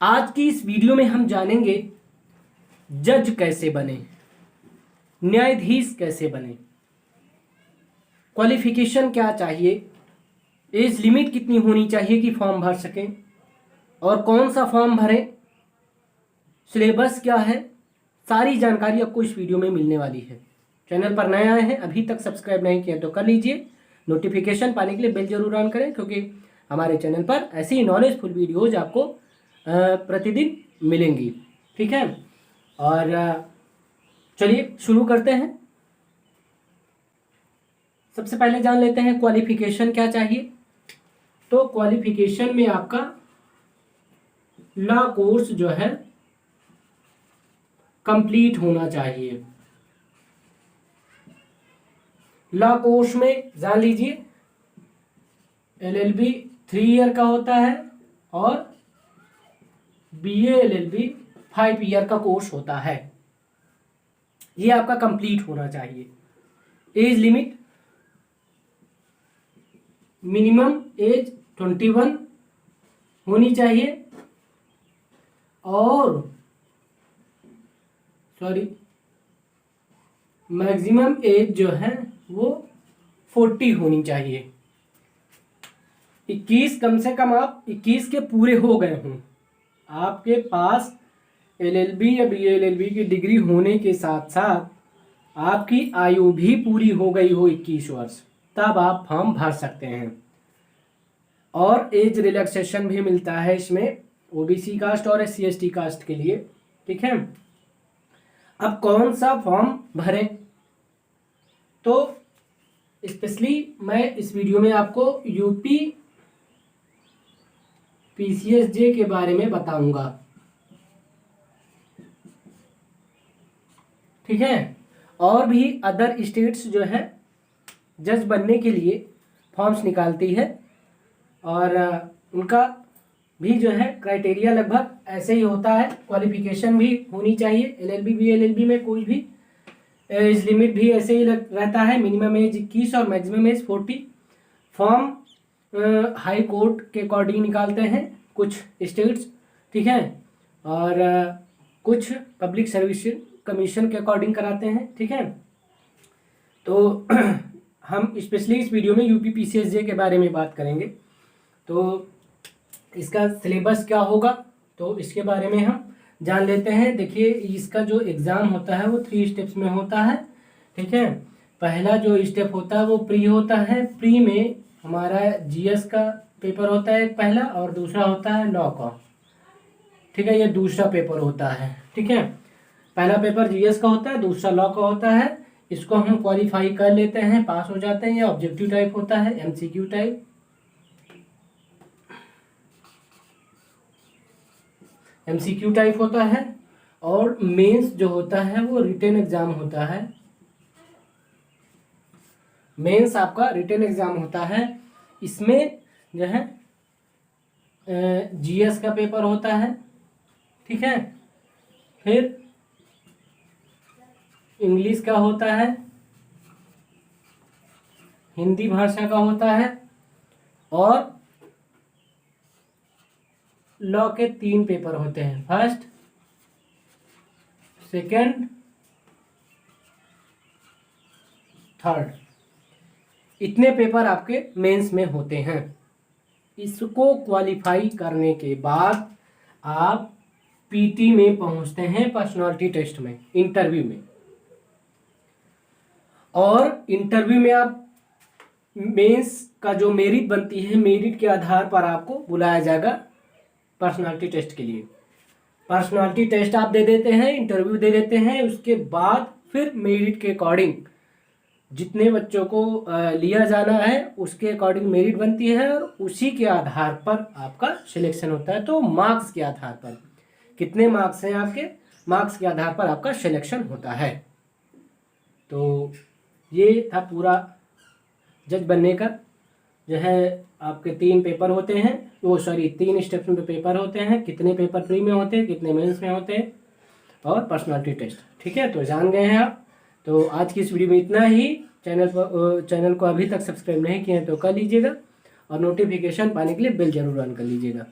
आज की इस वीडियो में हम जानेंगे जज कैसे बने, न्यायाधीश कैसे बने, क्वालिफिकेशन क्या चाहिए, एज लिमिट कितनी होनी चाहिए कि फॉर्म भर सकें और कौन सा फॉर्म भरें, सिलेबस क्या है, सारी जानकारी आपको इस वीडियो में मिलने वाली है। चैनल पर नए आए हैं, अभी तक सब्सक्राइब नहीं किया तो कर लीजिए। नोटिफिकेशन पाने के लिए बेल जरूर ऑन करें, क्योंकि हमारे चैनल पर ऐसी नॉलेजफुल वीडियोज आपको प्रतिदिन मिलेंगी। ठीक है, और चलिए शुरू करते हैं। सबसे पहले जान लेते हैं क्वालिफिकेशन क्या चाहिए। तो क्वालिफिकेशन में आपका लॉ कोर्स जो है कंप्लीट होना चाहिए। लॉ कोर्स में जान लीजिए LLB 3 ईयर का होता है और BA LLB 5 ईयर का कोर्स होता है। ये आपका कंप्लीट होना चाहिए। एज लिमिट मिनिमम एज 21 होनी चाहिए और मैक्सिमम एज जो है वो 40 होनी चाहिए। 21 कम से कम आप 21 के पूरे हो गए हों। आपके पास LLB या BA LLB की डिग्री होने के साथ साथ आपकी आयु भी पूरी हो गई हो 21 वर्ष, तब आप फॉर्म भर सकते हैं। और एज रिलैक्सेशन भी मिलता है इसमें OBC कास्ट और SC ST कास्ट के लिए। ठीक है, अब कौन सा फॉर्म भरें, तो स्पेशली मैं इस वीडियो में आपको UP PCSJ के बारे में बताऊंगा। ठीक है, और भी अदर स्टेट्स जो है जज बनने के लिए फॉर्म्स निकालती है और उनका भी जो है क्राइटेरिया लगभग ऐसे ही होता है। क्वालिफिकेशन भी होनी चाहिए। LLB BA LLB में कोई भी एज लिमिट भी ऐसे ही रहता है, मिनिमम एज 21 और maximum age 40। Form high court के अकॉर्डिंग निकालते हैं कुछ स्टेट्स। ठीक है, और कुछ पब्लिक सर्विस कमीशन के अकॉर्डिंग कराते हैं। ठीक है, तो हम स्पेशली इस वीडियो में UP PCSJ के बारे में बात करेंगे। तो इसका सिलेबस क्या होगा, तो इसके बारे में हम जान लेते हैं। देखिए, इसका जो एग्ज़ाम होता है वो 3 स्टेप्स में होता है। ठीक है, पहला जो स्टेप होता है वो प्री होता है। प्री में हमारा GS का पेपर होता है एक पहला, और दूसरा होता है लॉ का। ठीक है, ये दूसरा पेपर होता है। ठीक है, पहला पेपर GS का होता है, दूसरा लॉ का होता है। इसको हम क्वालिफाई कर लेते हैं, पास हो जाते हैं। ये ऑब्जेक्टिव टाइप होता है, MCQ टाइप। MCQ टाइप होता है। और मेंस जो होता है वो रिटन एग्जाम होता है। मेंस आपका रिटन एग्जाम होता है। इसमें जो है GS का पेपर होता है। ठीक है, फिर इंग्लिश का होता है, हिंदी भाषा का होता है, और लॉ के 3 पेपर होते हैं, फर्स्ट, सेकंड, थर्ड। इतने पेपर आपके मेंस में होते हैं। इसको क्वालिफाई करने के बाद आप PT में पहुंचते हैं, पर्सनालिटी टेस्ट में, इंटरव्यू में। और इंटरव्यू में आप मेंस का जो मेरिट बनती है, मेरिट के आधार पर आपको बुलाया जाएगा पर्सनालिटी टेस्ट के लिए। पर्सनालिटी टेस्ट आप दे देते हैं, इंटरव्यू दे देते हैं, उसके बाद फिर मेरिट के अकॉर्डिंग जितने बच्चों को लिया जाना है उसके अकॉर्डिंग मेरिट बनती है, और उसी के आधार पर आपका सिलेक्शन होता है। तो मार्क्स के आधार पर, कितने मार्क्स हैं आपके, मार्क्स के आधार पर आपका सिलेक्शन होता है। तो ये था पूरा जज बनने का। जो है आपके 3 पेपर होते हैं, 3 स्टेप्स में पेपर होते हैं। कितने पेपर प्री में होते हैं, कितने मेंस में होते हैं, और पर्सनालिटी टेस्ट। ठीक है, तो जान गए हैं आप। तो आज की इस वीडियो में इतना ही। चैनल को अभी तक सब्सक्राइब नहीं किए हैं तो कर लीजिएगा, और नोटिफिकेशन पाने के लिए बेल जरूर ऑन कर लीजिएगा।